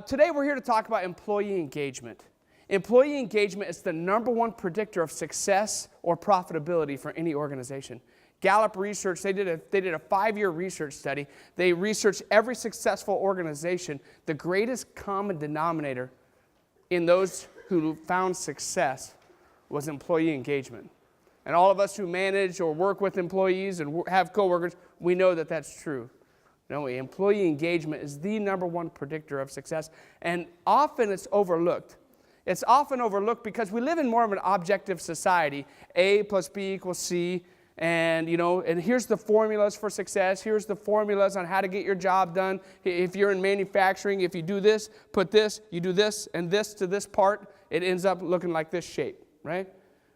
Today we're here to talk about employee engagement. Employee engagement is the #1 predictor of success or profitability for any organization. Gallup Research, they did a 5-year research study. They researched every successful organization. The greatest common denominator in those who found success was employee engagement. And all of us who manage or work with employees and have coworkers, we know that that's true. No, employee engagement is the #1 predictor of success, and often it's overlooked. It's often overlooked because we live in more of an objective society. A plus B equals C, and here's the formulas for success. Here's the formulas on how to get your job done. If you're in manufacturing, if you do this, put this, you do this, and this to this part, it ends up looking like this shape, right?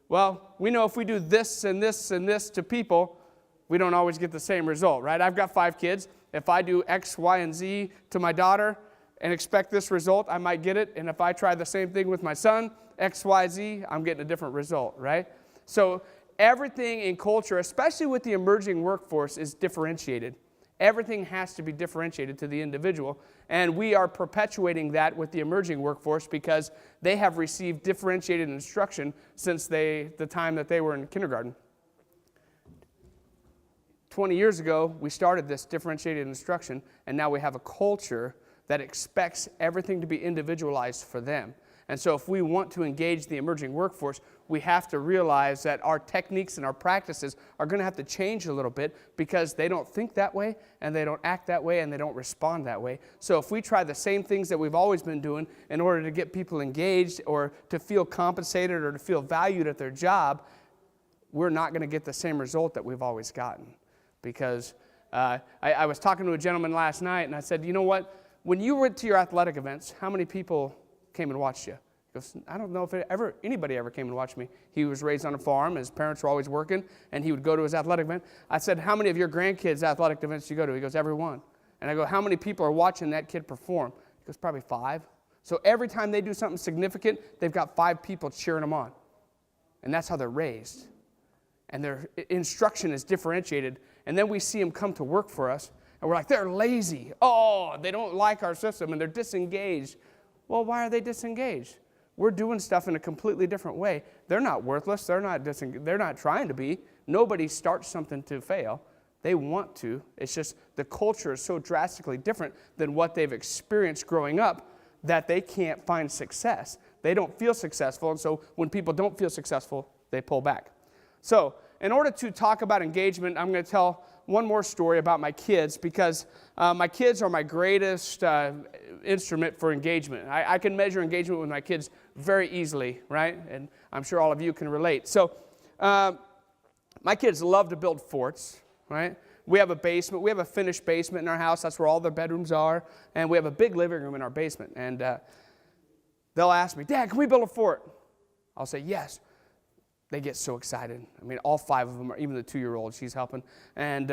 Well, we know if we do this and this and this to people, we don't always get the same result, right? I've got 5 kids. If I do X, Y, and Z to my daughter and expect this result, I might get it. And if I try the same thing with my son, X, Y, Z, I'm getting a different result, right? So everything in culture, especially with the emerging workforce, is differentiated. Everything has to be differentiated to the individual. And we are perpetuating that with the emerging workforce because they have received differentiated instruction since the time that they were in kindergarten. 20 years ago, we started this differentiated instruction, and now we have a culture that expects everything to be individualized for them. And so if we want to engage the emerging workforce, we have to realize that our techniques and our practices are going to have to change a little bit because they don't think that way, and they don't act that way, and they don't respond that way. So if we try the same things that we've always been doing in order to get people engaged or to feel compensated or to feel valued at their job, we're not going to get the same result that we've always gotten. Because I was talking to a gentleman last night, and I said, you know what? When you went to your athletic events, how many people came and watched you? He goes, I don't know if anybody ever came and watched me. He was raised on a farm. His parents were always working, and he would go to his athletic event. I said, how many of your grandkids' athletic events do you go to? He goes, every one. And I go, how many people are watching that kid perform? He goes, probably 5. So every time they do something significant, they've got 5 people cheering them on. And that's how they're raised. And their instruction is differentiated. And then we see them come to work for us, and we're like, they're lazy. Oh, they don't like our system, and they're disengaged. Well, why are they disengaged? We're doing stuff in a completely different way. They're not worthless. They're not trying to be. Nobody starts something to fail. They want to. It's just the culture is so drastically different than what they've experienced growing up that they can't find success. They don't feel successful, and so when people don't feel successful, they pull back. So in order to talk about engagement, I'm going to tell one more story about my kids because my kids are my greatest instrument for engagement. I can measure engagement with my kids very easily, right? And I'm sure all of you can relate. So my kids love to build forts, right? We have a basement. We have a finished basement in our house. That's where all the bedrooms are. And we have a big living room in our basement. And they'll ask me, Dad, can we build a fort? I'll say, yes. They get so excited. I mean, all 5 of them, even the 2-year-old, she's helping. And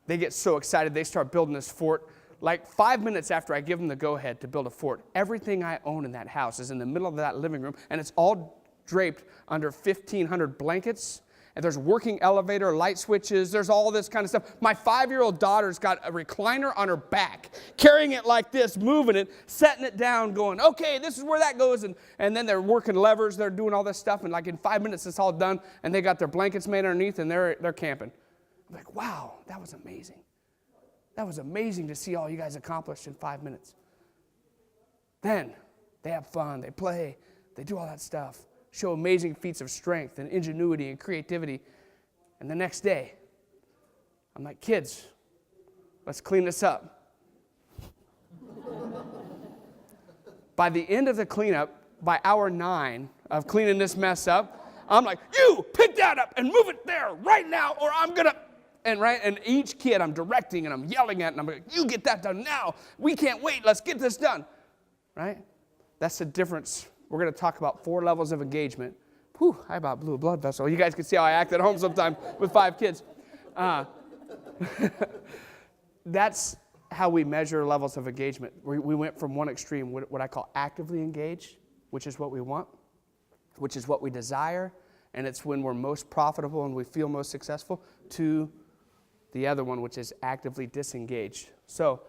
they get so excited. They start building this fort. Like 5 minutes after I give them the go-ahead to build a fort, everything I own in that house is in the middle of that living room, and it's all draped under 1,500 blankets. And there's working elevator, light switches. There's all this kind of stuff. My 5-year-old daughter's got a recliner on her back, carrying it like this, moving it, setting it down, going, okay, this is where that goes. And then they're working levers. They're doing all this stuff. And like in 5 minutes, it's all done. And they got their blankets made underneath, and they're camping. I'm like, wow, that was amazing. That was amazing to see all you guys accomplished in 5 minutes. Then they have fun. They play. They do all that stuff. Show amazing feats of strength and ingenuity and creativity. And the next day, I'm like, kids, let's clean this up. By the end of the cleanup, by hour 9 of cleaning this mess up, I'm like, you pick that up and move it there right now, or I'm going to, and each kid I'm directing and I'm yelling at, and I'm like, you get that done now. We can't wait. Let's get this done, right? That's the difference. We're going to talk about 4 levels of engagement. Whew, I about blew a blood vessel. You guys can see how I act at home sometimes with 5 kids. That's how we measure levels of engagement. We went from one extreme, what I call actively engaged, which is what we want, which is what we desire, and it's when we're most profitable and we feel most successful, to the other one, which is actively disengaged. So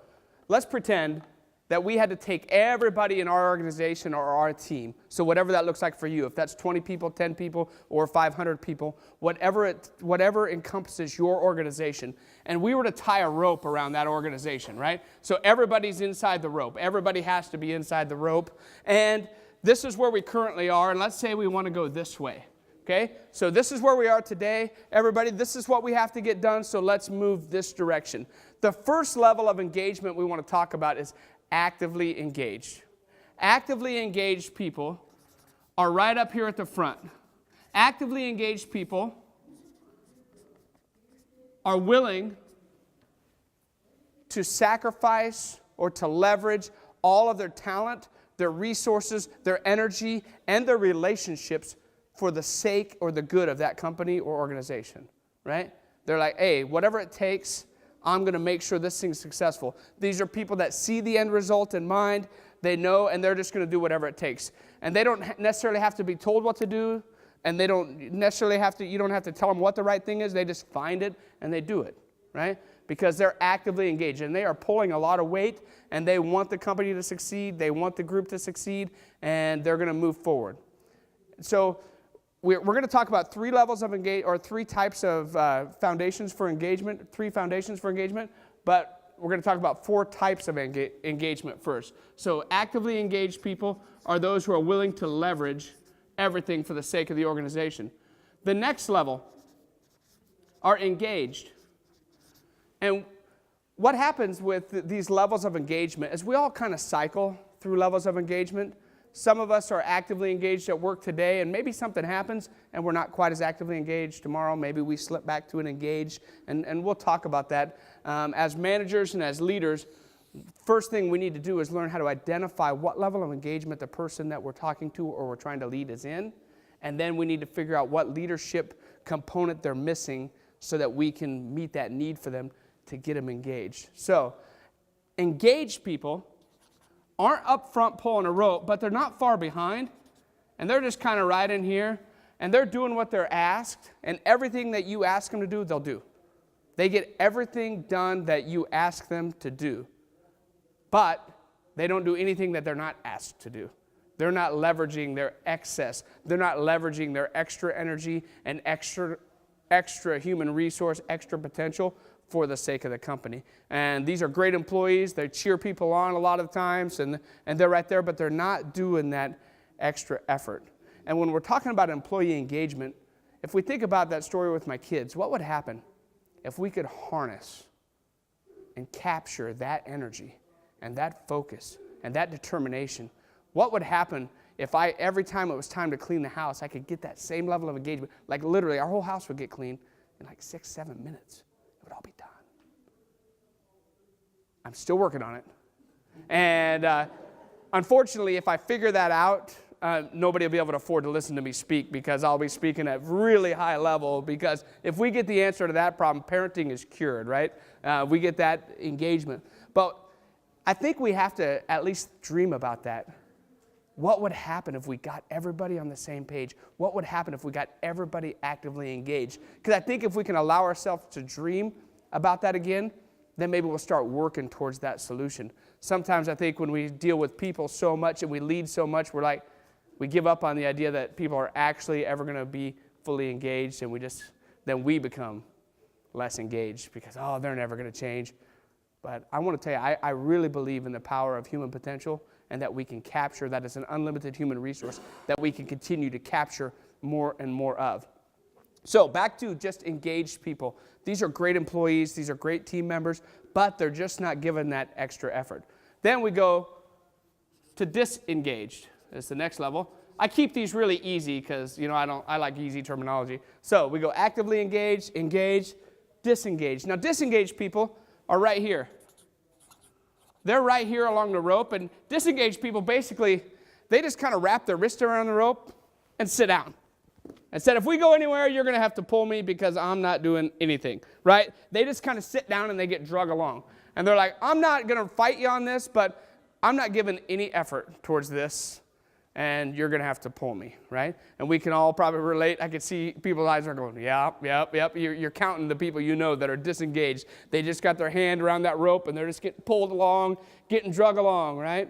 let's pretend that we had to take everybody in our organization or our team, so whatever that looks like for you, if that's 20 people, 10 people, or 500 people, whatever encompasses your organization, and we were to tie a rope around that organization, right? So everybody's inside the rope. Everybody has to be inside the rope, and this is where we currently are, and let's say we want to go this way, okay? So this is where we are today. Everybody, this is what we have to get done, so let's move this direction. The first level of engagement we want to talk about is actively engaged. Actively engaged people are right up here at the front. Actively engaged people are willing to sacrifice or to leverage all of their talent, their resources, their energy, and their relationships for the sake or the good of that company or organization, right? They're like, hey, whatever it takes, I'm going to make sure this thing's successful. These are people that see the end result in mind. They know, and they're just going to do whatever it takes. And they don't necessarily have to be told what to do, and they don't necessarily have to, you don't have to tell them what the right thing is. They just find it, and they do it, right? Because they're actively engaged, and they are pulling a lot of weight, and they want the company to succeed. They want the group to succeed, and they're going to move forward. So we're going to talk about three levels of engagement, or three types of foundations for engagement, three foundations for engagement, but we're going to talk about four types of engagement first. So actively engaged people are those who are willing to leverage everything for the sake of the organization. The next level are engaged. And what happens with these levels of engagement is we all kind of cycle through levels of engagement. Some of us are actively engaged at work today, and maybe something happens and we're not quite as actively engaged tomorrow. Maybe we slip back to an engaged, and we'll talk about that. As managers and as leaders, first thing we need to do is learn how to identify what level of engagement the person that we're talking to or we're trying to lead is in, and then we need to figure out what leadership component they're missing so that we can meet that need for them to get them engaged. So, engaged people aren't up front pulling a rope, but they're not far behind, and they're just kind of right in here, and they're doing what they're asked, and everything that you ask them to do, they'll do. They get everything done that you ask them to do, but they don't do anything that they're not asked to do. They're not leveraging their excess. They're not leveraging their extra energy and extra human resource, extra potential for the sake of the company. And these are great employees. They cheer people on a lot of times, and they're right there, but they're not doing that extra effort. And when we're talking about employee engagement, if we think about that story with my kids, what would happen if we could harness and capture that energy and that focus and that determination? What would happen if every time it was time to clean the house, I could get that same level of engagement? Like literally, our whole house would get clean in like 6-7 minutes. It would all be done. I'm still working on it. And unfortunately, if I figure that out, nobody will be able to afford to listen to me speak, because I'll be speaking at really high level, because if we get the answer to that problem, parenting is cured, right? We get that engagement. But I think we have to at least dream about that. What would happen if we got everybody on the same page? What would happen if we got everybody actively engaged? Because I think if we can allow ourselves to dream about that again, then maybe we'll start working towards that solution. Sometimes I think when we deal with people so much and we lead so much, we give up on the idea that people are actually ever going to be fully engaged, and then we become less engaged because, they're never going to change. But I want to tell you, I really believe in the power of human potential, and that we can capture that as an unlimited human resource that we can continue to capture more and more of. So back to just engaged people. These are great employees. These are great team members, but they're just not given that extra effort. Then we go to disengaged. That's the next level. I keep these really easy because, I like easy terminology. So we go actively engaged, engaged, disengaged. Now, disengaged people are right here. They're right here along the rope, and disengaged people, basically, they just kind of wrap their wrist around the rope and sit down. And said, if we go anywhere, you're going to have to pull me because I'm not doing anything, right? They just kind of sit down and they get drug along. And they're like, I'm not going to fight you on this, but I'm not giving any effort towards this. and you're going to have to pull me, right? And we can all probably relate. I could see people's eyes are going, yep. You're counting the people you know that are disengaged. They just got their hand around that rope, and they're just getting pulled along, getting drug along, right?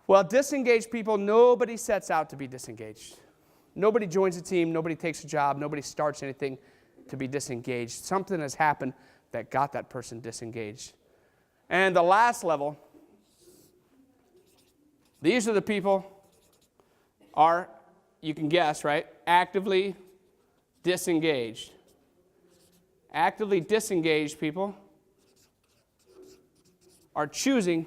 Well, disengaged people, nobody sets out to be disengaged. Nobody joins a team. Nobody takes a job. Nobody starts anything to be disengaged. Something has happened that got that person disengaged. And the last level, these are the people are, you can guess, right? Actively disengaged. Actively disengaged people are choosing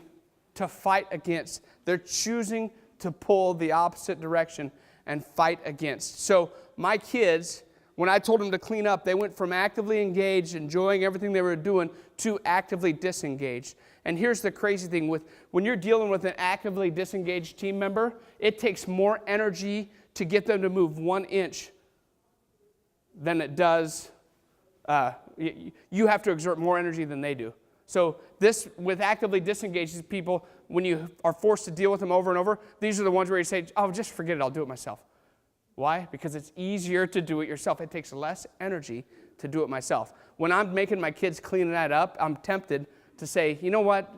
to fight against. They're choosing to pull the opposite direction and fight against. So my kids, when I told them to clean up, they went from actively engaged, enjoying everything they were doing, to actively disengaged. And here's the crazy thing, when you're dealing with an actively disengaged team member, it takes more energy to get them to move 1 inch than it does, you have to exert more energy than they do. So this, with actively disengaged people, when you are forced to deal with them over and over, these are the ones where you say, oh, just forget it, I'll do it myself. Why? Because it's easier to do it yourself. It takes less energy to do it myself. When I'm making my kids clean that up, I'm tempted to say, you know what,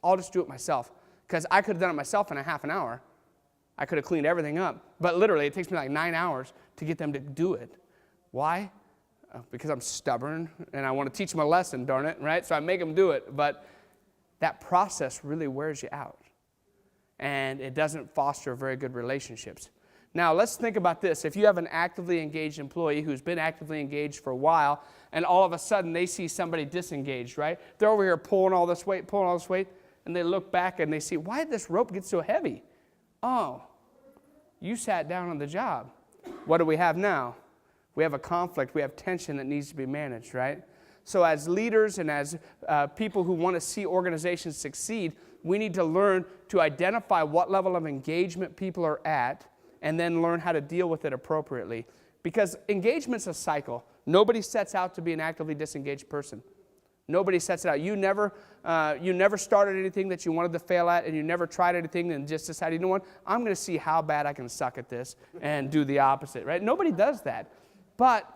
I'll just do it myself. Because I could have done it myself in a half an hour. I could have cleaned everything up. But literally, it takes me like 9 hours to get them to do it. Why? Because I'm stubborn, and I want to teach them a lesson, darn it, right? So I make them do it. But that process really wears you out. And it doesn't foster very good relationships. Now, let's think about this. If you have an actively engaged employee who's been actively engaged for a while, and all of a sudden they see somebody disengaged, right? They're over here pulling all this weight, and they look back and they see, why did this rope get so heavy? Oh, you sat down on the job. What do we have now? We have a conflict. We have tension that needs to be managed, right? So as leaders and as people who want to see organizations succeed, we need to learn to identify what level of engagement people are at, and then learn how to deal with it appropriately. Because engagement's a cycle. Nobody sets out to be an actively disengaged person. Nobody sets it out. You never started anything that you wanted to fail at, and you never tried anything and just decided, you know what, I'm going to see how bad I can suck at this and do the opposite, right? Nobody does that. But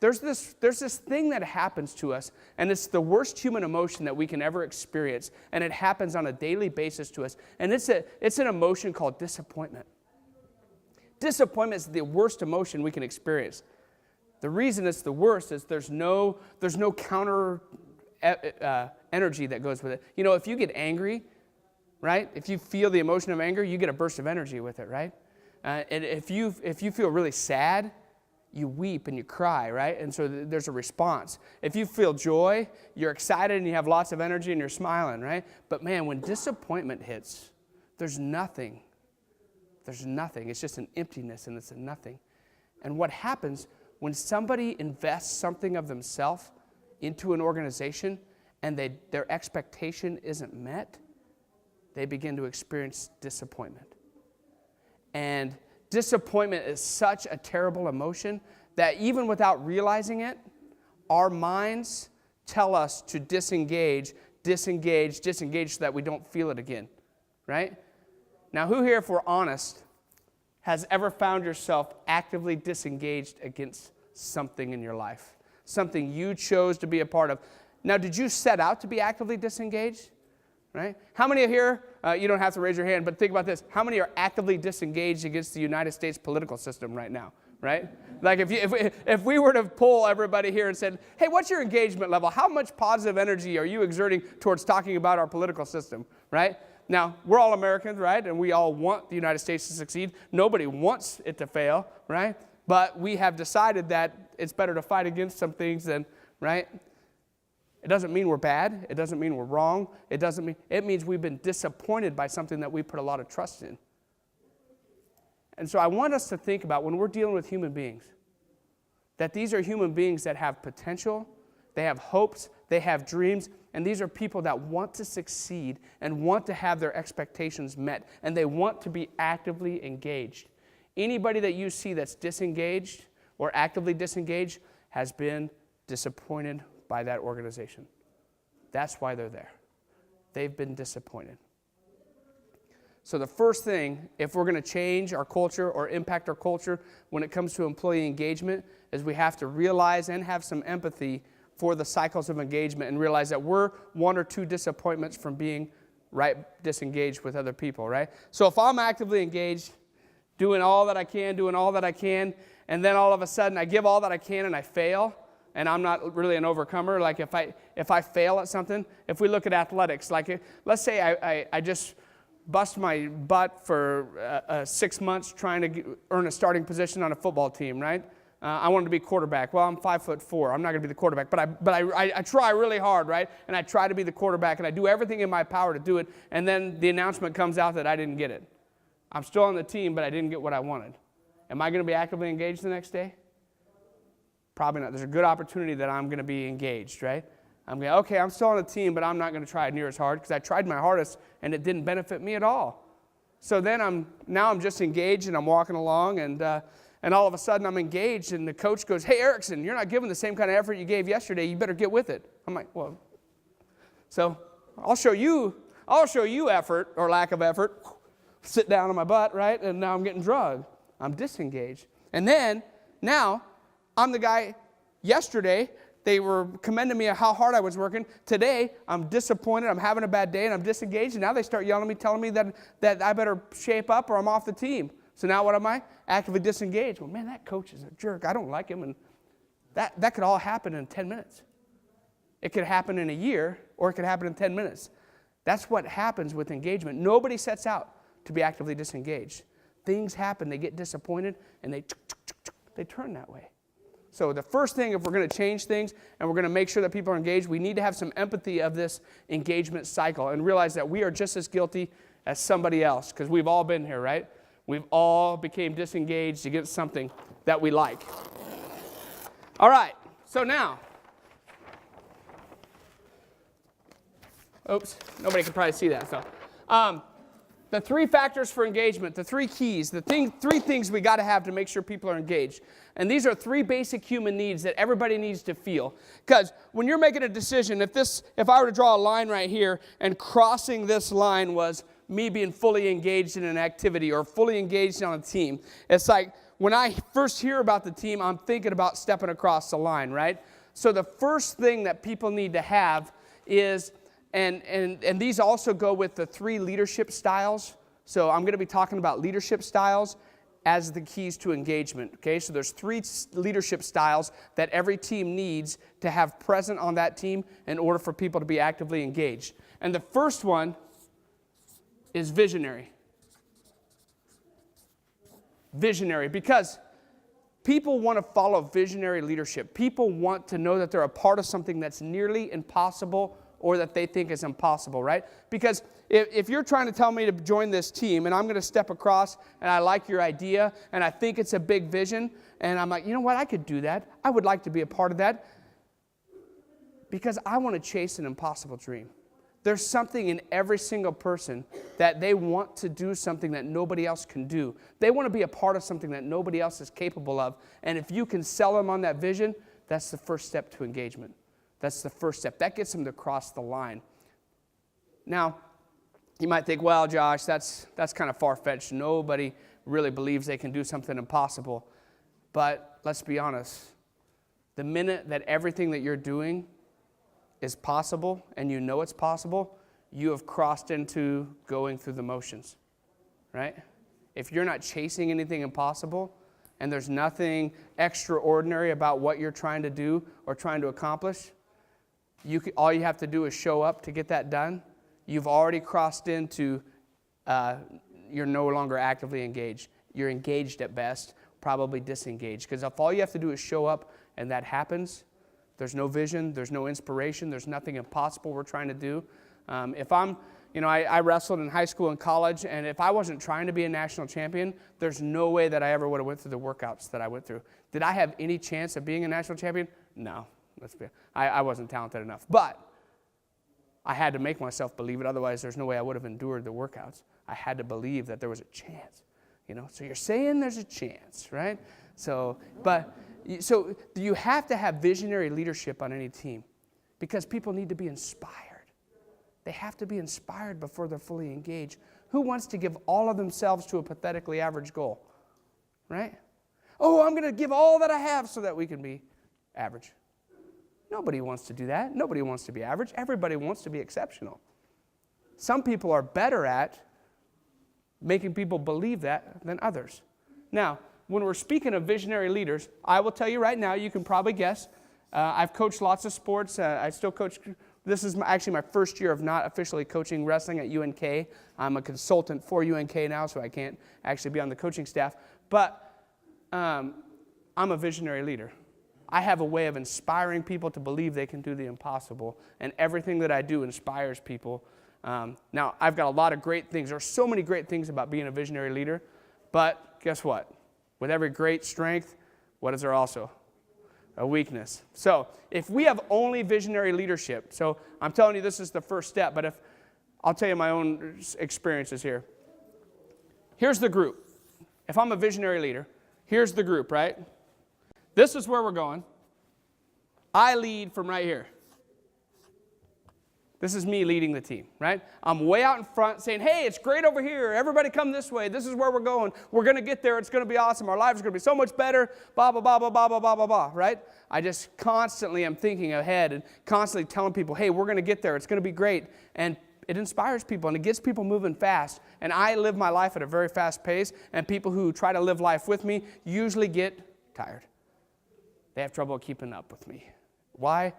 there's this thing that happens to us, and it's the worst human emotion that we can ever experience, and it happens on a daily basis to us. And it's an emotion called disappointment. Disappointment is the worst emotion we can experience. The reason it's the worst is there's no counter energy that goes with it. You know, if you get angry, right? If you feel the emotion of anger, you get a burst of energy with it, right? And if you feel really sad, you weep and you cry, right? And so there's a response. If you feel joy, you're excited and you have lots of energy and you're smiling, right? But man, when disappointment hits, there's nothing. There's nothing. It's just an emptiness, and it's a nothing. And what happens when somebody invests something of themselves into an organization and their expectation isn't met, they begin to experience disappointment. And disappointment is such a terrible emotion that even without realizing it, our minds tell us to disengage so that we don't feel it again, right? Now, who here, if we're honest, has ever found yourself actively disengaged against something in your life? Something you chose to be a part of. Now, did you set out to be actively disengaged? Right? How many here, you don't have to raise your hand, but think about this. How many are actively disengaged against the United States political system right now? Right? Like if we were to poll everybody here and said, hey, what's your engagement level? How much positive energy are you exerting towards talking about our political system? Right? Now, we're all Americans, right? And we all want the United States to succeed. Nobody wants it to fail, right? But we have decided that it's better to fight against some things than, right? It doesn't mean we're bad. It doesn't mean we're wrong. It means we've been disappointed by something that we put a lot of trust in. And so I want us to think about, when we're dealing with human beings, that these are human beings that have potential, they have hopes, they have dreams, and these are people that want to succeed and want to have their expectations met, and they want to be actively engaged. Anybody that you see that's disengaged or actively disengaged has been disappointed by that organization. That's why they're there. They've been disappointed. So the first thing, if we're going to change our culture or impact our culture when it comes to employee engagement, is we have to realize and have some empathy for the cycles of engagement and realize that we're one or two disappointments from being disengaged with other people, right? So if I'm actively engaged, doing all that I can, and then all of a sudden I give all that I can and I fail, and I'm not really an overcomer. Like if I fail at something, if we look at athletics, like let's say I just bust my butt for 6 months trying to earn a starting position on a football team, right? I wanted to be quarterback. Well, I'm 5'4". I'm not going to be the quarterback, but I try really hard, right? And I try to be the quarterback, and I do everything in my power to do it, and then the announcement comes out that I didn't get it. I'm still on the team, but I didn't get what I wanted. Am I going to be actively engaged the next day? Probably not. There's a good opportunity that I'm going to be engaged, right? I'm still on the team, but I'm not going to try near as hard because I tried my hardest and it didn't benefit me at all. So then I'm just engaged and I'm walking along and all of a sudden I'm engaged and the coach goes, "Hey, Erickson, you're not giving the same kind of effort you gave yesterday. You better get with it." I'm like, well, so I'll show you effort or lack of effort. Sit down on my butt, right? And now I'm getting drugged. I'm disengaged. And then now I'm the guy yesterday. They were commending me how hard I was working. Today, I'm disappointed. I'm having a bad day, and I'm disengaged. And now they start yelling at me, telling me that I better shape up or I'm off the team. So now what am I? Actively disengaged. Well, man, that coach is a jerk. I don't like him. And that could all happen in 10 minutes. It could happen in a year, or it could happen in 10 minutes. That's what happens with engagement. Nobody sets out to be actively disengaged. Things happen. They get disappointed, and they turn that way. So the first thing, if we're going to change things and we're going to make sure that people are engaged, we need to have some empathy of this engagement cycle and realize that we are just as guilty as somebody else, because we've all been here, right? We've all became disengaged against something that we like. All right, so now, oops, nobody can probably see that. So, the 3 factors for engagement, the 3 keys, three things we got to have to make sure people are engaged. And these are 3 basic human needs that everybody needs to feel. Because when you're making a decision, if I were to draw a line right here and crossing this line was me being fully engaged in an activity or fully engaged on a team, it's like when I first hear about the team, I'm thinking about stepping across the line, right? So the first thing that people need to have is, and these also go with the 3 leadership styles. So I'm going to be talking about leadership styles as the keys to engagement. Okay, so there's 3 leadership styles that every team needs to have present on that team in order for people to be actively engaged. And the first one is visionary. Visionary, because people want to follow visionary leadership. People want to know that they're a part of something that's nearly impossible or that they think is impossible, right? Because if you're trying to tell me to join this team and I'm going to step across and I like your idea and I think it's a big vision and I'm like, you know what, I could do that. I would like to be a part of that because I want to chase an impossible dream. There's something in every single person that they want to do something that nobody else can do. They want to be a part of something that nobody else is capable of. And if you can sell them on that vision, that's the first step to engagement. That's the first step. That gets them to cross the line. Now, you might think, well, Josh, that's kind of far-fetched. Nobody really believes they can do something impossible. But let's be honest. The minute that everything that you're doing is possible and you know it's possible, you have crossed into going through the motions, right? If you're not chasing anything impossible and there's nothing extraordinary about what you're trying to do or trying to accomplish, all you have to do is show up to get that done. You've already crossed into, you're no longer actively engaged. You're engaged at best, probably disengaged. Because if all you have to do is show up and that happens, there's no vision, there's no inspiration, there's nothing impossible we're trying to do. If I'm, I wrestled in high school and college, and if I wasn't trying to be a national champion, there's no way that I ever would have went through the workouts that I went through. Did I have any chance of being a national champion? No. I wasn't talented enough. But I had to make myself believe it. Otherwise, there's no way I would have endured the workouts. I had to believe that there was a chance. So you're saying there's a chance, right? So you have to have visionary leadership on any team because people need to be inspired. They have to be inspired before they're fully engaged. Who wants to give all of themselves to a pathetically average goal? Right? Oh, I'm going to give all that I have so that we can be average. Nobody wants to do that. Nobody wants to be average. Everybody wants to be exceptional. Some people are better at making people believe that than others. Now, when we're speaking of visionary leaders, I will tell you right now, you can probably guess, I've coached lots of sports. I still coach. This is actually my first year of not officially coaching wrestling at UNK. I'm a consultant for UNK now, so I can't actually be on the coaching staff. But I'm a visionary leader. I have a way of inspiring people to believe they can do the impossible, and everything that I do inspires people. Now, I've got a lot of great things. There are so many great things about being a visionary leader, but guess what? With every great strength, what is there also? A weakness. So if we have only visionary leadership, so I'm telling you this is the first step, but if I'll tell you my own experiences here. Here's the group. If I'm a visionary leader, here's the group, right? This is where we're going. I lead from right here. This is me leading the team, right? I'm way out in front saying, hey, it's great over here. Everybody come this way. This is where we're going. We're going to get there. It's going to be awesome. Our lives are going to be so much better, blah, blah, blah, blah, blah, blah, blah, blah, blah, right? I just constantly am thinking ahead and constantly telling people, hey, we're going to get there. It's going to be great. And it inspires people, and it gets people moving fast. And I live my life at a very fast pace, and people who try to live life with me usually get tired. They have trouble keeping up with me. Why?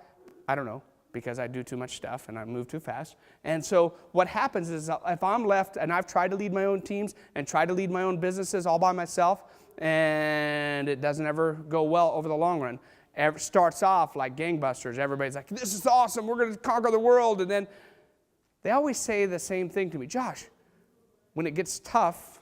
I don't know. Because I do too much stuff and I move too fast. And so what happens is if I'm left, and I've tried to lead my own teams and tried to lead my own businesses all by myself, and it doesn't ever go well over the long run. It starts off like gangbusters. Everybody's like, this is awesome. We're going to conquer the world. And then they always say the same thing to me. Josh, when it gets tough,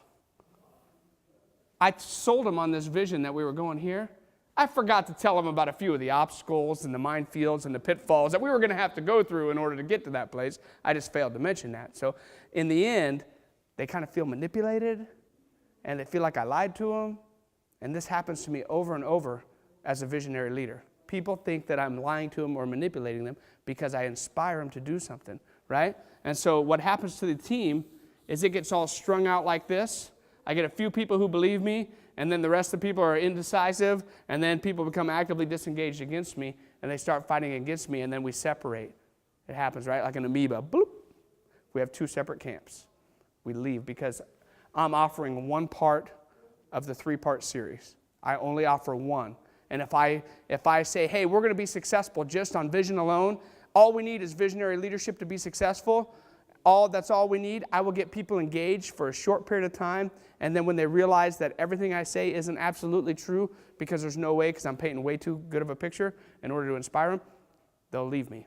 I sold them on this vision that we were going here. I forgot to tell them about a few of the obstacles and the minefields and the pitfalls that we were going to have to go through in order to get to that place. I just failed to mention that. So in the end, they kind of feel manipulated, and they feel like I lied to them. And this happens to me over and over as a visionary leader. People think that I'm lying to them or manipulating them because I inspire them to do something, right? And so what happens to the team is it gets all strung out like this. I get a few people who believe me, and then the rest of the people are indecisive, and then people become actively disengaged against me, and they start fighting against me, and then we separate. It happens, right? Like an amoeba. Bloop. We have two separate camps. We leave because I'm offering one part of the three-part series. I only offer one. And if I say, hey, we're going to be successful just on vision alone, all we need is visionary leadership to be successful, that's all we need, I will get people engaged for a short period of time, and then when they realize that everything I say isn't absolutely true because there's no way, because I'm painting way too good of a picture in order to inspire them, they'll leave me.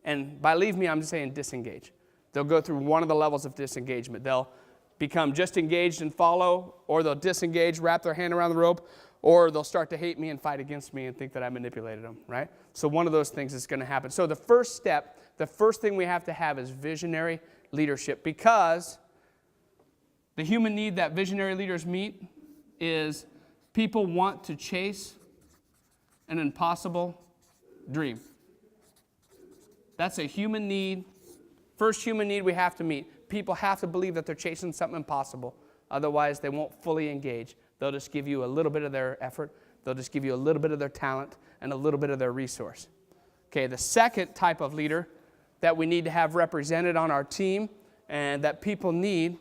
And by leave me, I'm just saying disengage. They'll go through one of the levels of disengagement. They'll become just engaged and follow, or they'll disengage, wrap their hand around the rope, or they'll start to hate me and fight against me and think that I manipulated them, right? So one of those things is going to happen. So the first step, the first thing we have to have is visionary leadership, because the human need that visionary leaders meet is people want to chase an impossible dream. That's a human need. First human need we have to meet. People have to believe that they're chasing something impossible. Otherwise, they won't fully engage. They'll just give you a little bit of their effort. They'll just give you a little bit of their talent and a little bit of their resource. Okay, the second type of leader that we need to have represented on our team and that people need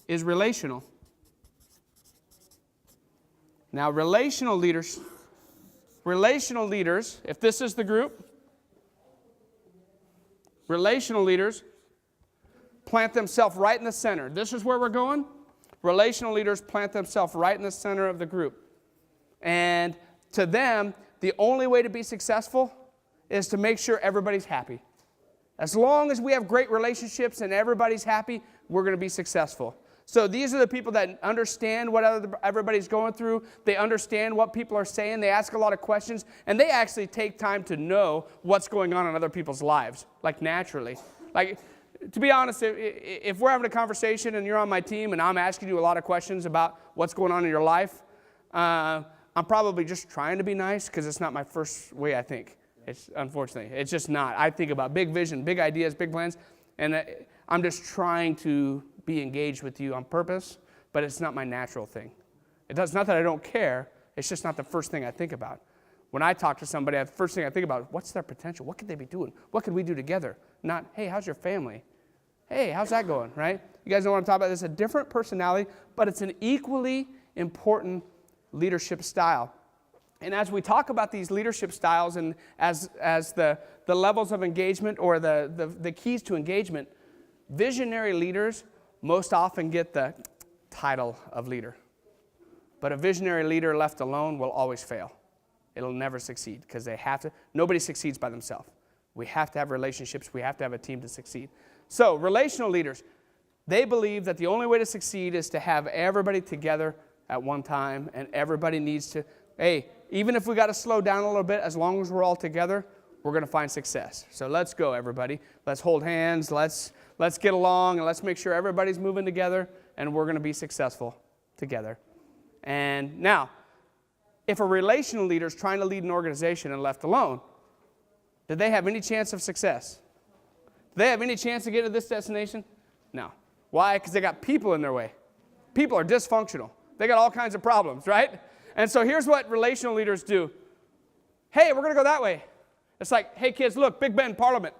is relational. Now, relational leaders, if this is the group, relational leaders plant themselves right in the center. This is where we're going. Relational leaders plant themselves right in the center of the group. And to them, the only way to be successful is to make sure everybody's happy. As long as we have great relationships and everybody's happy, we're going to be successful. So these are the people that understand what everybody's going through. They understand what people are saying. They ask a lot of questions. And they actually take time to know what's going on in other people's lives, like naturally. Like, to be honest, if we're having a conversation and you're on my team and I'm asking you a lot of questions about what's going on in your life, I'm probably just trying to be nice because it's not my first way I think. Unfortunately, it's just not. I think about big vision, big ideas, big plans. And I'm just trying to be engaged with you on purpose, but it's not my natural thing. It's not that I don't care. It's just not the first thing I think about. When I talk to somebody, the first thing I think about, what's their potential? What could they be doing? What could we do together? Not, hey, how's your family? Hey, how's that going, right? You guys know what I'm talking about? It's a different personality, but it's an equally important leadership style. And as we talk about these leadership styles and as the levels of engagement or the keys to engagement, visionary leaders most often get the title of leader. But a visionary leader left alone will always fail. It'll never succeed because nobody succeeds by themselves. We have to have relationships. We have to have a team to succeed. So relational leaders, they believe that the only way to succeed is to have everybody together at one time, and everybody needs to, hey, even if we got to slow down a little bit, as long as we're all together, we're going to find success. So let's go, everybody. Let's hold hands. Let's get along, and let's make sure everybody's moving together, and we're going to be successful together. And now, if a relational leader is trying to lead an organization and left alone, did they have any chance of success? Do they have any chance to get to this destination? No. Why? Because they got people in their way. People are dysfunctional. They got all kinds of problems, right? And so here's what relational leaders do. Hey, we're going to go that way. It's like, hey, kids, look, Big Ben Parliament,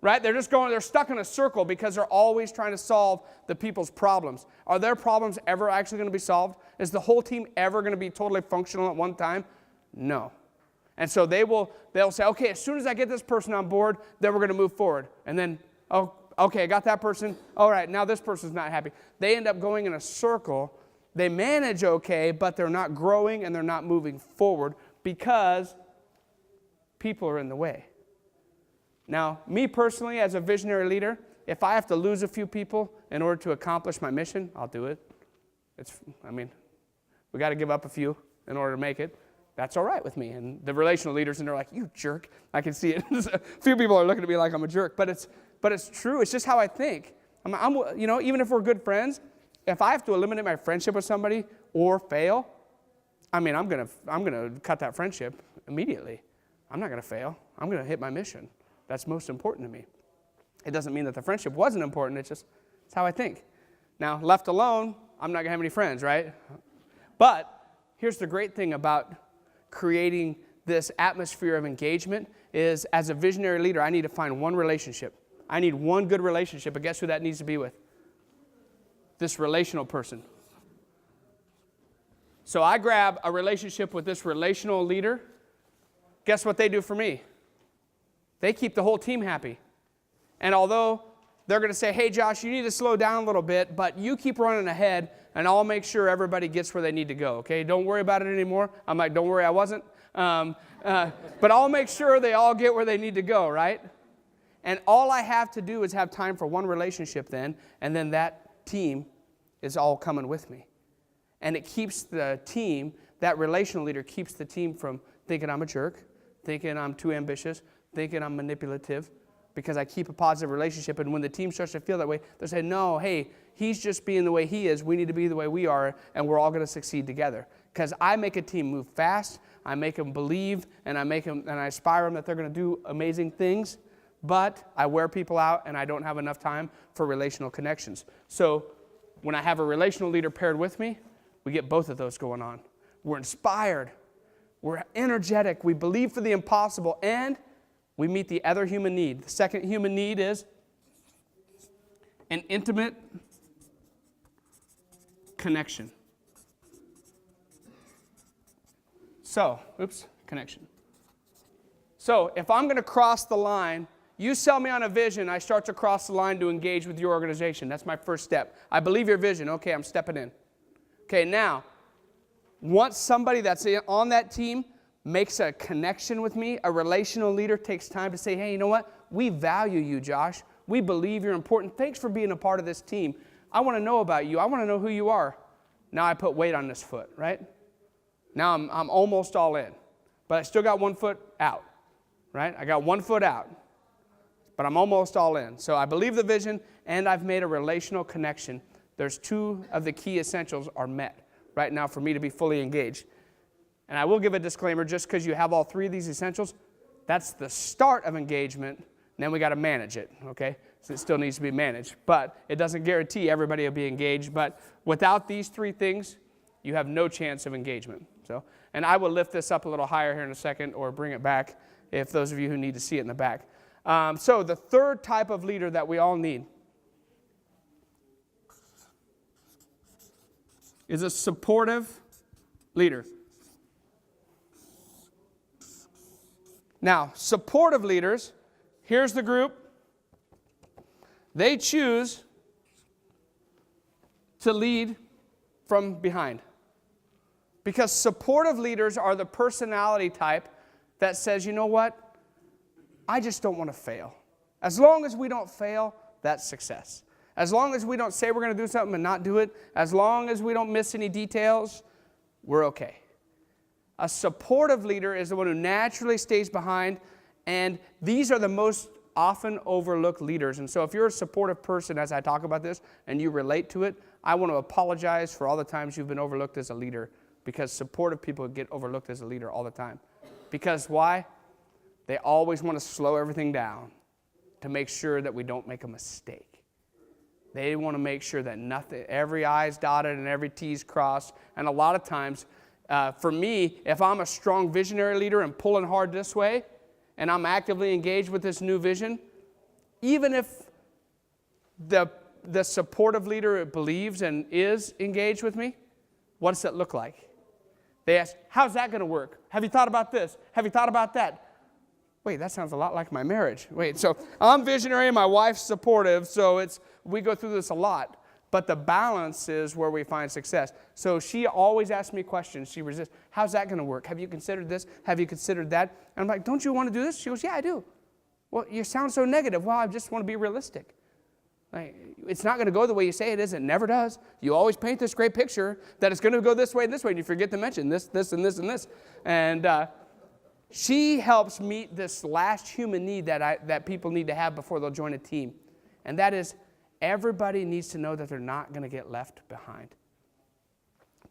right? They're stuck in a circle because they're always trying to solve the people's problems. Are their problems ever actually going to be solved? Is the whole team ever going to be totally functional at one time? No. And so they'll say, okay, as soon as I get this person on board, then we're going to move forward. And then, oh, okay, I got that person. All right, now this person's not happy. They end up going in a circle. They manage okay, but they're not growing and they're not moving forward because people are in the way. Now, me personally, as a visionary leader, if I have to lose a few people in order to accomplish my mission, I'll do it. We got to give up a few in order to make it. That's all right with me. And the relational leaders, and they're like, you jerk. I can see it. A few people are looking at me like I'm a jerk, but it's true. It's just how I think. Even if we're good friends, if I have to eliminate my friendship with somebody or fail, I'm gonna cut that friendship immediately. I'm not gonna fail. I'm gonna hit my mission. That's most important to me. It doesn't mean that the friendship wasn't important. It's how I think. Now, left alone, I'm not gonna have any friends, right? But here's the great thing about creating this atmosphere of engagement is, as a visionary leader, I need to find one relationship. I need one good relationship, but guess who that needs to be with? This relational person. So I grab a relationship with this relational leader. Guess what they do for me? They keep the whole team happy. And although they're going to say, hey, Josh, you need to slow down a little bit, but you keep running ahead, and I'll make sure everybody gets where they need to go, okay? Don't worry about it anymore. I'm like, don't worry, I wasn't. But I'll make sure they all get where they need to go, right? And all I have to do is have time for one relationship then, and then that team is all coming with me. And it keeps the team, that relational leader keeps the team from thinking I'm a jerk, thinking I'm too ambitious, thinking I'm manipulative, because I keep a positive relationship. And when the team starts to feel that way, they say, no, hey, he's just being the way he is. We need to be the way we are, and we're all going to succeed together. Because I make a team move fast, I make them believe, and I inspire them that they're going to do amazing things, but I wear people out, and I don't have enough time for relational connections. So when I have a relational leader paired with me, we get both of those going on. We're inspired, we're energetic, we believe for the impossible, and we meet the other human need. The second human need is an intimate connection. Connection. So if I'm going to cross the line, you sell me on a vision, I start to cross the line to engage with your organization. That's my first step. I believe your vision. Okay, I'm stepping in. Okay, now, once somebody that's on that team makes a connection with me, a relational leader takes time to say, hey, you know what? We value you, Josh. We believe you're important. Thanks for being a part of this team. I want to know about you. I want to know who you are. Now I put weight on this foot, right? Now I'm almost all in. But I still got 1 foot out, right? I got 1 foot out. But I'm almost all in. So I believe the vision, and I've made a relational connection. There's 2 of the key essentials are met right now for me to be fully engaged. And I will give a disclaimer, just because you have all 3 of these essentials, that's the start of engagement, and then we got to manage it, okay? So it still needs to be managed. But it doesn't guarantee everybody will be engaged. But without these three things, you have no chance of engagement. So, and I will lift this up a little higher here in a second or bring it back if those of you who need to see it in the back. So the third type of leader that we all need is a supportive leader. Now, supportive leaders, here's the group. They choose to lead from behind. Because supportive leaders are the personality type that says, you know what? I just don't want to fail. As long as we don't fail, that's success. As long as we don't say we're going to do something and not do it, as long as we don't miss any details, we're okay. A supportive leader is the one who naturally stays behind, and these are the most often overlooked leaders. And so if you're a supportive person as I talk about this and you relate to it, I want to apologize for all the times you've been overlooked as a leader, because supportive people get overlooked as a leader all the time. Because why? They always want to slow everything down to make sure that we don't make a mistake. They want to make sure that nothing, every I is dotted and every T is crossed. And a lot of times, for me, if I'm a strong visionary leader and pulling hard this way, and I'm actively engaged with this new vision, even if the supportive leader believes and is engaged with me, what does that look like? They ask, how's that going to work? Have you thought about this? Have you thought about that? Wait, that sounds a lot like my marriage. Wait, so I'm visionary and my wife's supportive, so we go through this a lot. But the balance is where we find success. So she always asks me questions. She resists. How's that going to work? Have you considered this? Have you considered that? And I'm like, don't you want to do this? She goes, yeah, I do. Well, you sound so negative. Well, I just want to be realistic. Like, it's not going to go the way you say it is. It never does. You always paint this great picture that it's going to go this way, and you forget to mention this, and this, and this. And she helps meet this last human need that people need to have before they'll join a team. And that is, everybody needs to know that they're not going to get left behind.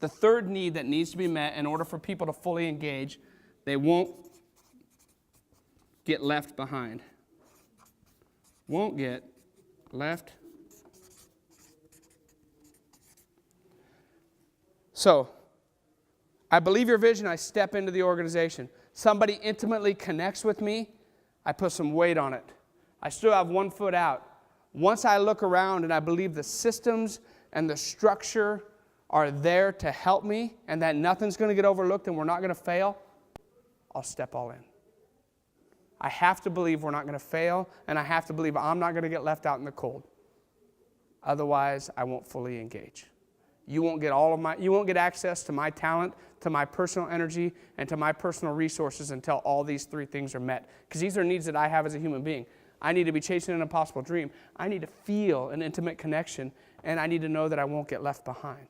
The third need that needs to be met in order for people to fully engage, they won't get left behind. Won't get left. So, I believe your vision, I step into the organization. Somebody intimately connects with me, I put some weight on it. I still have one foot out. Once I look around and I believe the systems and the structure are there to help me and that nothing's going to get overlooked and we're not going to fail, I'll step all in. I have to believe we're not going to fail, and I have to believe I'm not going to get left out in the cold. Otherwise, I won't fully engage. You won't get access to my talent, to my personal energy, and to my personal resources until all these three things are met. Because these are needs that I have as a human being. I need to be chasing an impossible dream. I need to feel an intimate connection, and I need to know that I won't get left behind.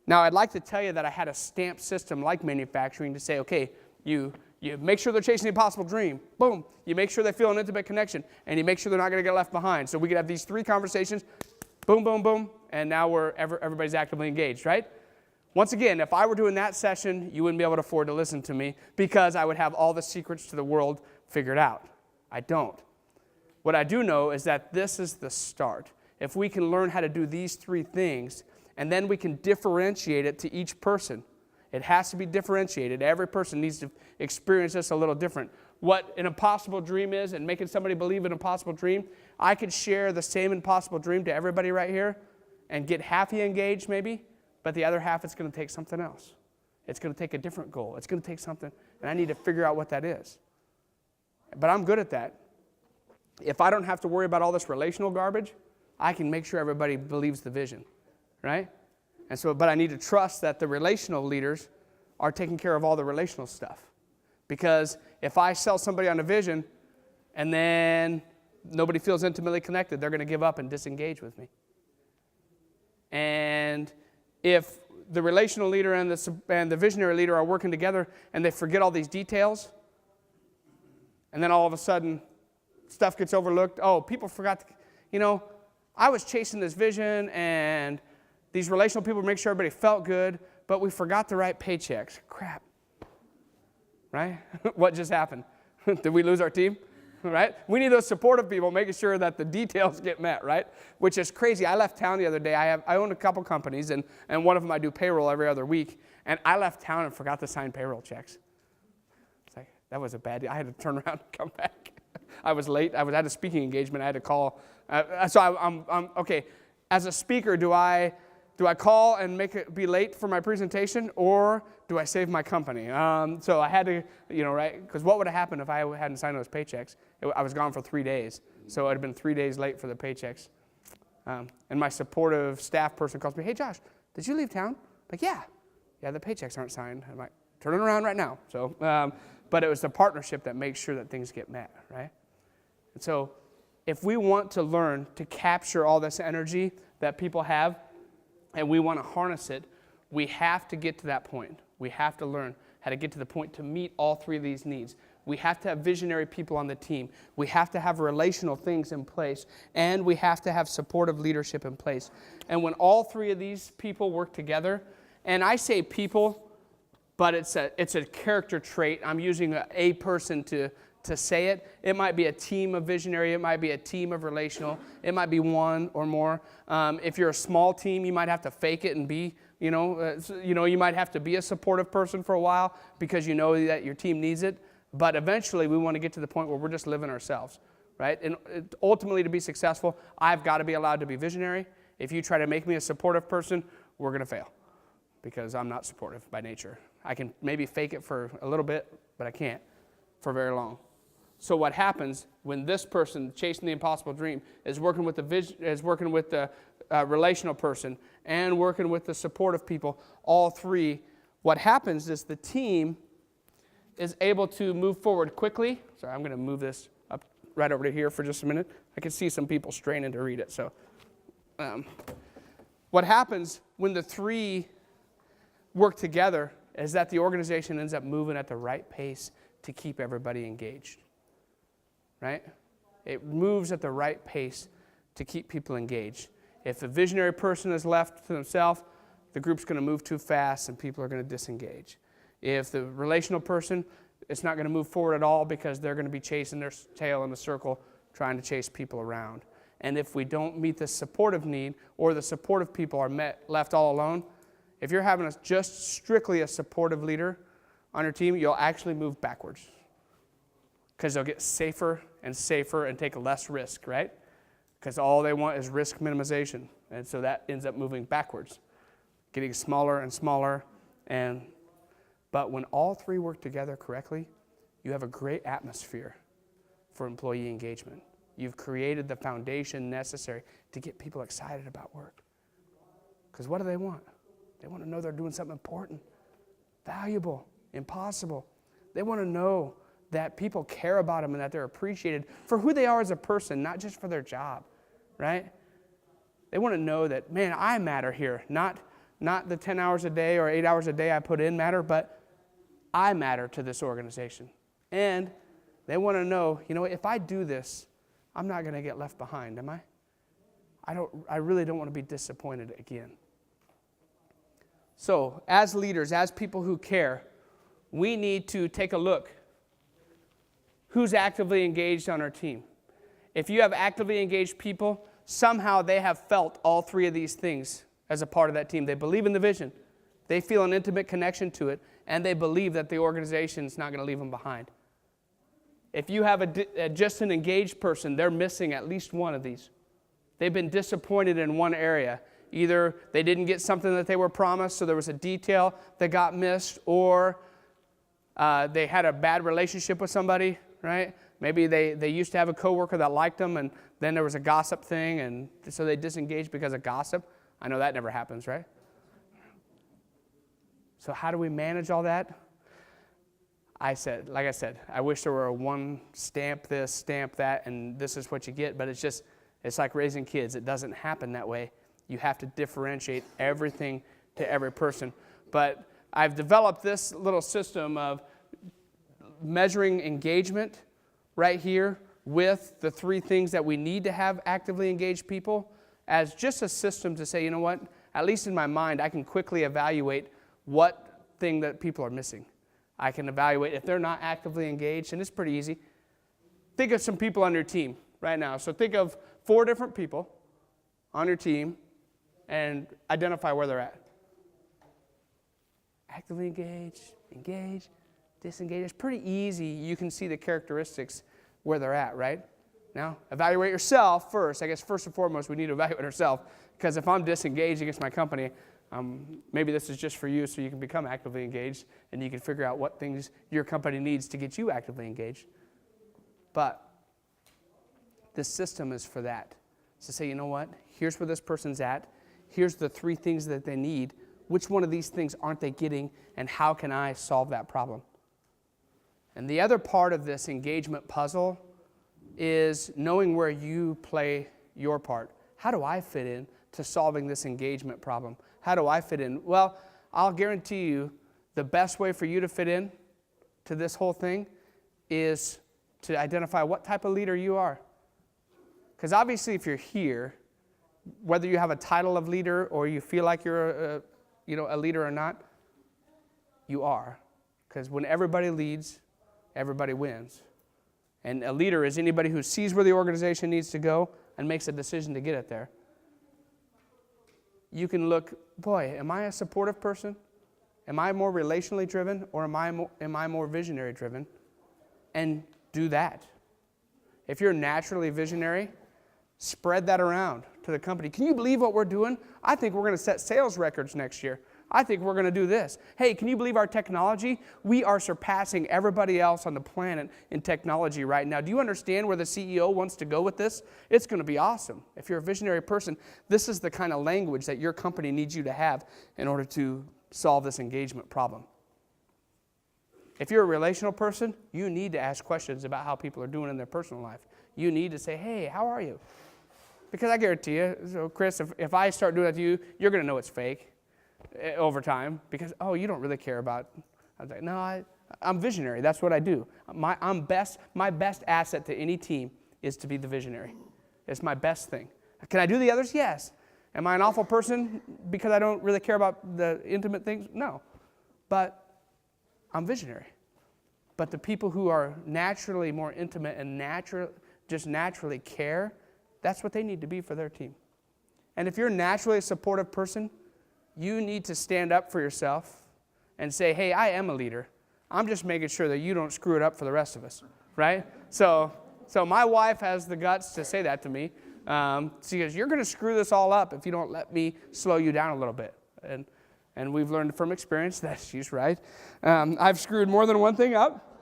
Now, I'd like to tell you that I had a stamp system like manufacturing to say, okay, you make sure they're chasing the impossible dream. Boom. You make sure they feel an intimate connection, and you make sure they're not going to get left behind. So we could have these three conversations, boom, boom, boom, and now everybody's actively engaged, right? Once again, if I were doing that session, you wouldn't be able to afford to listen to me because I would have all the secrets to the world figured out. I don't. What I do know is that this is the start. If we can learn how to do these three things, and then we can differentiate it to each person. It has to be differentiated. Every person needs to experience this a little different. What an impossible dream is and making somebody believe in an impossible dream, I could share the same impossible dream to everybody right here and get half engaged maybe, but the other half it's going to take something else. It's going to take a different goal. It's going to take something, and I need to figure out what that is. But I'm good at that. If I don't have to worry about all this relational garbage, I can make sure everybody believes the vision, right? And so, but I need to trust that the relational leaders are taking care of all the relational stuff. Because if I sell somebody on a vision and then nobody feels intimately connected, they're going to give up and disengage with me. And if the relational leader and the visionary leader are working together and they forget all these details, and then all of a sudden stuff gets overlooked. Oh, people forgot I was chasing this vision and these relational people make sure everybody felt good, but we forgot to write paychecks. Crap. Right? What just happened? Did we lose our team? right? We need those supportive people making sure that the details get met, right? Which is crazy. I left town the other day. I own a couple companies, and one of them I do payroll every other week, and I left town and forgot to sign payroll checks. It's like, that was a bad deal. I had to turn around and come back. I was late. I was at a speaking engagement. I had to call. I'm okay. As a speaker, do I call and be late for my presentation, or do I save my company? So I had to, right? Because what would have happened if I hadn't signed those paychecks? I was gone for 3 days, so I'd have been 3 days late for the paychecks. And my supportive staff person calls me, "Hey, Josh, did you leave town?" I'm like, yeah, the paychecks aren't signed. I'm like, turning around right now. So, but it was the partnership that makes sure that things get met, right? And so if we want to learn to capture all this energy that people have, and we want to harness it, we have to get to that point. We have to learn how to get to the point to meet all three of these needs. We have to have visionary people on the team. We have to have relational things in place. And we have to have supportive leadership in place. And when all three of these people work together, and I say people, but it's a character trait. I'm using a person to say it. It might be a team of visionary. It might be a team of relational. It might be one or more. If you're a small team, you might have to fake it and be, you might have to be a supportive person for a while because you know that your team needs it. But eventually, we want to get to the point where we're just living ourselves, right? And ultimately, to be successful, I've got to be allowed to be visionary. If you try to make me a supportive person, we're going to fail because I'm not supportive by nature. I can maybe fake it for a little bit, but I can't for very long. So what happens when this person chasing the impossible dream is working with the relational person and working with the supportive people, all three, what happens is the team is able to move forward quickly. Sorry, I'm going to move this up right over to here for just a minute. I can see some people straining to read it. So what happens when the three work together is that the organization ends up moving at the right pace to keep everybody engaged. Right? It moves at the right pace to keep people engaged. If a visionary person is left to themselves, the group's going to move too fast and people are going to disengage. If the relational person, it's not going to move forward at all because they're going to be chasing their tail in a circle trying to chase people around. And if we don't meet the supportive need or the supportive people are left all alone, if you're having just strictly a supportive leader on your team, you'll actually move backwards. Because they'll get safer and safer and take less risk, right? Because all they want is risk minimization. And so that ends up moving backwards, getting smaller and smaller. But when all three work together correctly, you have a great atmosphere for employee engagement. You've created the foundation necessary to get people excited about work. Because what do they want? They want to know they're doing something important, valuable, impossible. They want to know that people care about them and that they're appreciated for who they are as a person, not just for their job, right? They want to know that, man, I matter here. Not the 10 hours a day or 8 hours a day I put in matter, but I matter to this organization. And they want to know, if I do this, I'm not going to get left behind, am I? I really don't want to be disappointed again. So, as leaders, as people who care, we need to take a look. Who's actively engaged on our team? If you have actively engaged people, somehow they have felt all three of these things as a part of that team. They believe in the vision. They feel an intimate connection to it, and they believe that the organization is not going to leave them behind. If you have just an engaged person, they're missing at least one of these. They've been disappointed in one area. Either they didn't get something that they were promised, so there was a detail that got missed, or they had a bad relationship with somebody, right? Maybe they used to have a coworker that liked them, and then there was a gossip thing, and so they disengaged because of gossip. I know that never happens, right? So how do we manage all that? Like I said, I wish there were a one stamp this, stamp that, and this is what you get, but it's like raising kids. It doesn't happen that way. You have to differentiate everything to every person. But I've developed this little system of measuring engagement right here with the three things that we need to have actively engaged people as just a system to say, you know what, at least in my mind, I can quickly evaluate what thing that people are missing. I can evaluate if they're not actively engaged, and it's pretty easy. think of some people on your team right now. So think of 4 different people on your team and identify where they're at. Actively engaged, disengaged. It's pretty easy. You can see the characteristics where they're at, right? Now, evaluate yourself first. I guess first and foremost, we need to evaluate ourselves, because if I'm disengaged against my company, maybe this is just for you so you can become actively engaged and you can figure out what things your company needs to get you actively engaged. But this system is for that. It's to say, you know what? Here's where this person's at. Here's the 3 things that they need. Which one of these things aren't they getting, and how can I solve that problem? And the other part of this engagement puzzle is knowing where you play your part. How do I fit in to solving this engagement problem? How do I fit in? Well, I'll guarantee you the best way for you to fit in to this whole thing is to identify what type of leader you are. Because obviously if you're here, whether you have a title of leader or you feel like you're a leader or not, you are. Because when everybody leads, everybody wins. And a leader is anybody who sees where the organization needs to go and makes a decision to get it there. You can look, boy, am I a supportive person? Am I more relationally driven, or am I more visionary driven? And do that. If you're naturally visionary, spread that around to the company. Can you believe what we're doing? I think we're going to set sales records next year. I think we're going to do this. Hey, can you believe our technology? We are surpassing everybody else on the planet in technology right now. Do you understand where the CEO wants to go with this? It's going to be awesome. If you're a visionary person, this is the kind of language that your company needs you to have in order to solve this engagement problem. If you're a relational person, you need to ask questions about how people are doing in their personal life. You need to say, hey, how are you? Because I guarantee you, so Chris, if I start doing that to you, you're going to know it's fake over time, because, oh, you don't really care about. I was like, no, I'm visionary. That's what I do. My best asset to any team is to be the visionary. It's my best thing. Can I do the others? Yes. Am I an awful person because I don't really care about the intimate things? No. But I'm visionary. But the people who are naturally more intimate and just naturally care, that's what they need to be for their team. And if you're naturally a supportive person, you need to stand up for yourself and say, hey, I am a leader. I'm just making sure that you don't screw it up for the rest of us, right? So my wife has the guts to say that to me. She goes, you're going to screw this all up if you don't let me slow you down a little bit. And we've learned from experience that she's right. I've screwed more than one thing up.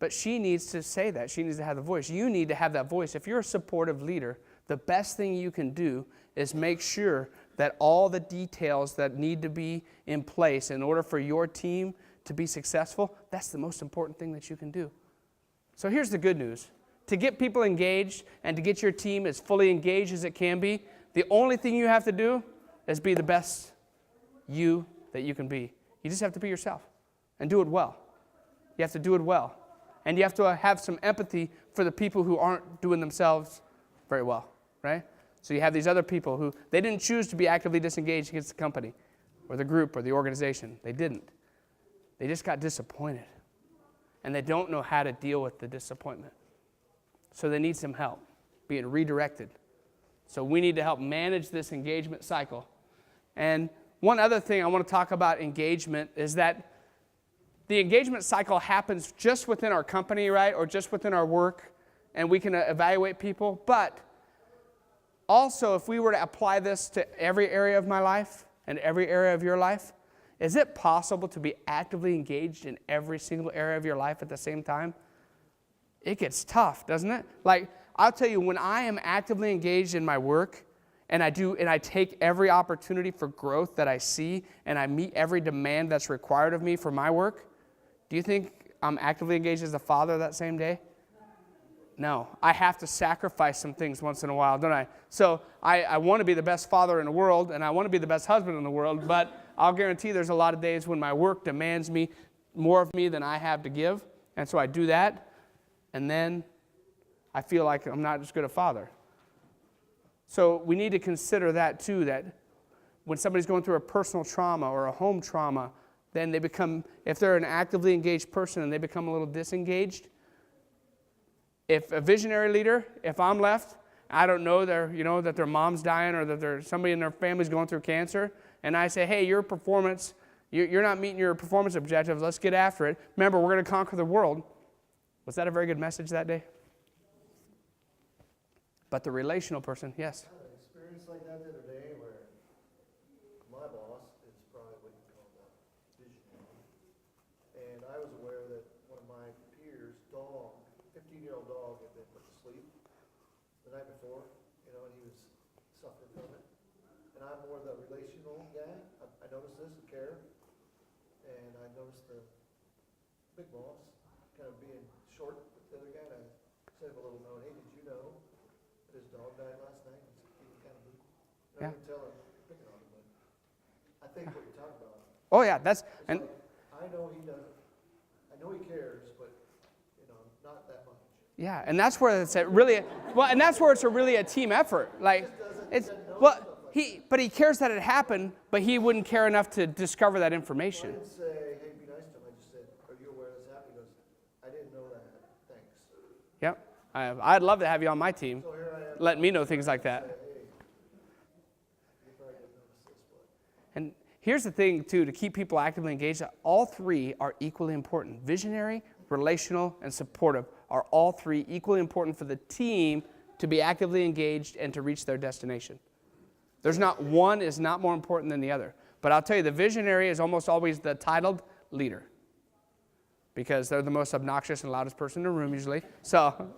But she needs to say that. She needs to have the voice. You need to have that voice. If you're a supportive leader, the best thing you can do is make sure that all the details that need to be in place in order for your team to be successful, that's the most important thing that you can do. So here's the good news. To get people engaged and to get your team as fully engaged as it can be, the only thing you have to do is be the best you that you can be. You just have to be yourself and do it well. You have to do it well. And you have to have some empathy for the people who aren't doing themselves very well, right? So you have these other people who, they didn't choose to be actively disengaged against the company or the group or the organization. They didn't. They just got disappointed. And they don't know how to deal with the disappointment. So they need some help being redirected. So we need to help manage this engagement cycle. And one other thing I want to talk about engagement is that the engagement cycle happens just within our company, right, or just within our work, and we can evaluate people. But also, if we were to apply this to every area of my life and every area of your life, is it possible to be actively engaged in every single area of your life at the same time? It gets tough, doesn't it? Like, I'll tell you, when I am actively engaged in my work, and I take every opportunity for growth that I see, and I meet every demand that's required of me for my work, do you think I'm actively engaged as a father that same day? No. I have to sacrifice some things once in a while, don't I? So I want to be the best father in the world, and I want to be the best husband in the world, but I'll guarantee there's a lot of days when my work demands more of me than I have to give, and so I do that, and then I feel like I'm not as good a father. So we need to consider that too, that when somebody's going through a personal trauma or a home trauma, then they become, if they're an actively engaged person and they become a little disengaged, if a visionary leader, if I'm left, I don't know that their mom's dying or that somebody in their family's going through cancer, and I say, hey, your performance, you're not meeting your performance objectives, let's get after it. Remember, we're going to conquer the world. Was that a very good message that day? But the relational person, yes. I had an experience like that the other day where my boss is probably what you call a visionary. And I was aware that one of my peers' dog, 15-year-old dog, had been put to sleep the night before, and he was suffering from it. And I'm more the relational guy. I noticed this and care. And I noticed the big boss kind of being short with the other guy. And I sent him a little note, hey, did you know that his dog died last night? He kind of moved. I didn't tell him, picking on him, but I think what you're talking about. Oh yeah, that's and like, I know he doesn't. I know he cares, but not that much. Yeah, and that's where it's really well, and that's where it's really a team effort. Like it's well, he cares that it happened, but he wouldn't care enough to discover that information. I didn't say, hey, be nice to him. I just said, are you aware this happened? He goes, I didn't know that. Thanks. Yep. I'd love to have you on my team. So here I am. Letting me know things like that. Say, hey, you probably didn't notice this, but. And here's the thing, too, to keep people actively engaged, all three are equally important. Visionary, relational, and supportive are all three equally important for the team to be actively engaged and to reach their destination. There's not one is not more important than the other. But I'll tell you, the visionary is almost always the titled leader because they're the most obnoxious and loudest person in the room usually. So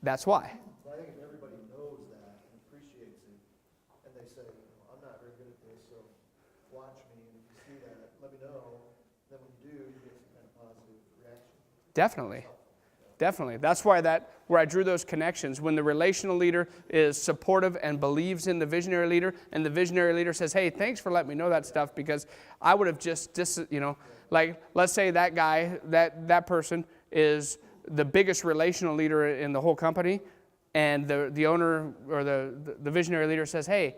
that's why. So I think if everybody knows that and appreciates it, and they say, I'm not very good at this, so watch me, and if you see that, let me know. Then when you do, you get some kind of positive reaction. Definitely. Definitely. That's why where I drew those connections. When the relational leader is supportive and believes in the visionary leader, and the visionary leader says, hey, thanks for letting me know that stuff because I would have just, like, let's say that guy, that person is the biggest relational leader in the whole company, and the owner or the visionary leader says, hey,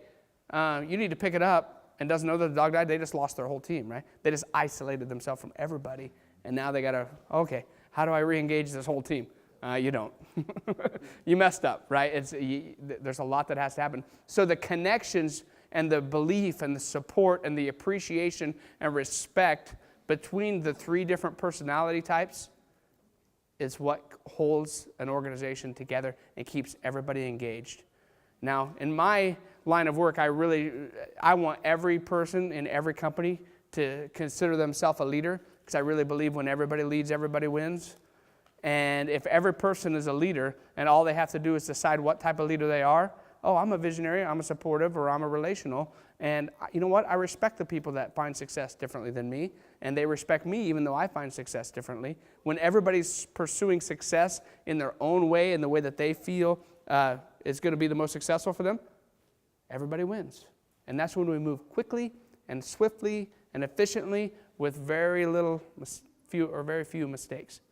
you need to pick it up, and doesn't know that the dog died, they just lost their whole team, right? They just isolated themselves from everybody, and now they got to, okay, how do I re-engage this whole team? You don't. You messed up, right? There's a lot that has to happen. So the connections and the belief and the support and the appreciation and respect between the three different personality types is what holds an organization together and keeps everybody engaged. Now, in my line of work, I want every person in every company to consider themselves a leader, because I really believe when everybody leads, everybody wins. And if every person is a leader and all they have to do is decide what type of leader they are, oh, I'm a visionary, I'm a supportive, or I'm a relational. And you know what? I respect the people that find success differently than me, and they respect me even though I find success differently. When everybody's pursuing success in their own way, in the way that they feel is going to be the most successful for them, everybody wins. And that's when we move quickly and swiftly and efficiently with very few mistakes.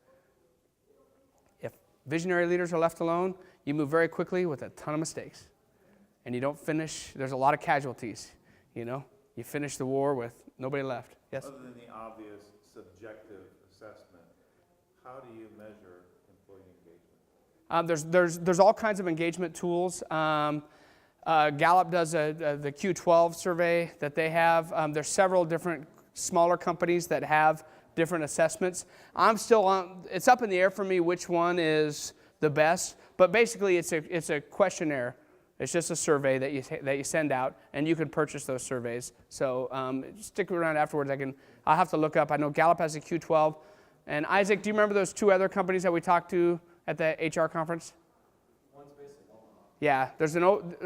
If visionary leaders are left alone, you move very quickly with a ton of mistakes. And you don't finish, there's a lot of casualties, You finish the war with nobody left. Yes? Other than the obvious subjective assessment, how do you measure employee engagement? There's all kinds of engagement tools. Gallup does the Q12 survey that they have. There's several different smaller companies that have different assessments. It's up in the air for me which one is the best, but basically it's a questionnaire. It's just a survey that you send out, and you can purchase those surveys. So stick around afterwards. I'll have to look up. I know Gallup has a Q12. And Isaac, do you remember those two other companies that we talked to at the HR conference? One's based in Omaha. Yeah,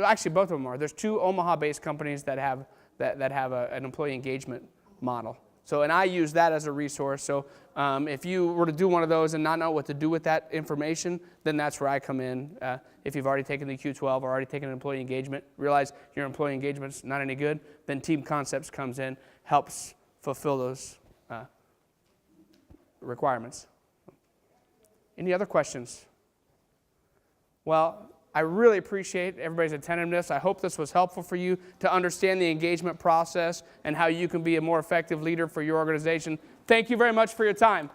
actually both of them are. There's two Omaha-based companies that have an employee engagement model. So, and I use that as a resource. So if you were to do one of those and not know what to do with that information, then that's where I come in. If you've already taken the Q12 or already taken an employee engagement, realize your employee engagement's not any good, then Team Concepts comes in, helps fulfill those requirements. Any other questions? Well, I really appreciate everybody's attentiveness. I hope this was helpful for you to understand the engagement process and how you can be a more effective leader for your organization. Thank you very much for your time.